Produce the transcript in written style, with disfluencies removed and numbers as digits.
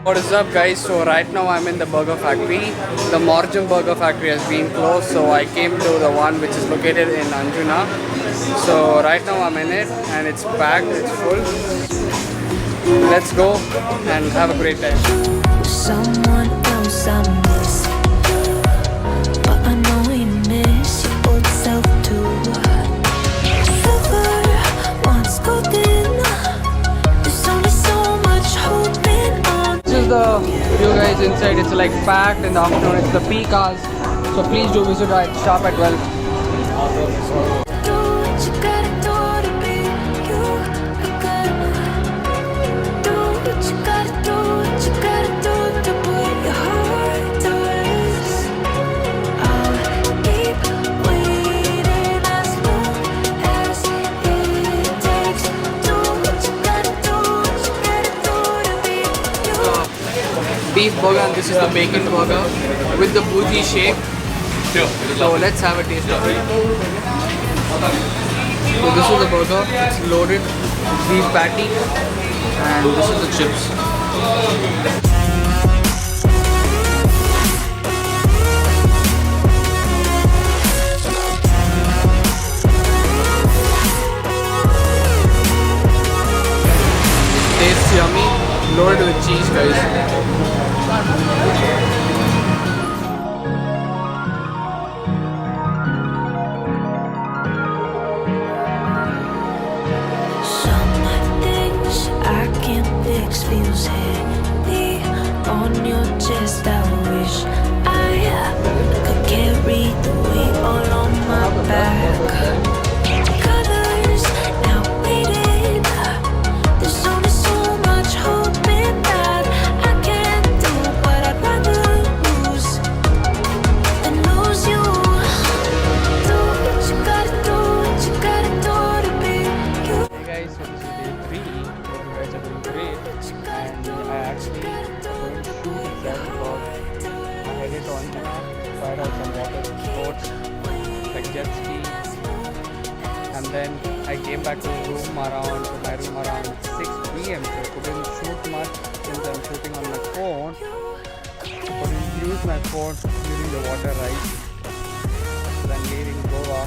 What is up guys? So right now I'm in the burger factory. The Morjim burger factory has been closed, so I came to the one which is located in Anjuna. So right now I'm in it and it's packed, it's full. Let's go and have a great time. Someone else I miss, but I know you miss your old self too. Silver once golden, there's only so much holding on. This is the view guys inside. It's like packed in the afternoon. It's the peak hours. So please do visit our shop at 12. Do what you gotta do to be you. Do what you gotta do, what you gotta do to put your heart to rest. I'll keep waiting as long as it takes. Do what you gotta do, what you gotta do to be you. Beef burger, and this is the bacon burger with the booty shape. So let's have a taste of it. So this is the burger. It's loaded with beef patty, and this is the chips. Tastes yummy, loaded with cheese, guys. Some things I can't fix feels heavy on your chest. I wish I could carry the weight all on my back. Colors now faded. There's only so much hoping that I can't do, but I'd rather lose than lose you. Do what you gotta do, what you gotta do to be you. Hey guys, so this is day 3. Hope you guys are doing great. And I actually going to shoot exactly about I headed on tried out some water sports like jet ski, and then I came back to my room around 6 p.m. so couldn't shoot much since I'm shooting on my phone. Couldn't use my phone during the water ride. Then leaving Goa.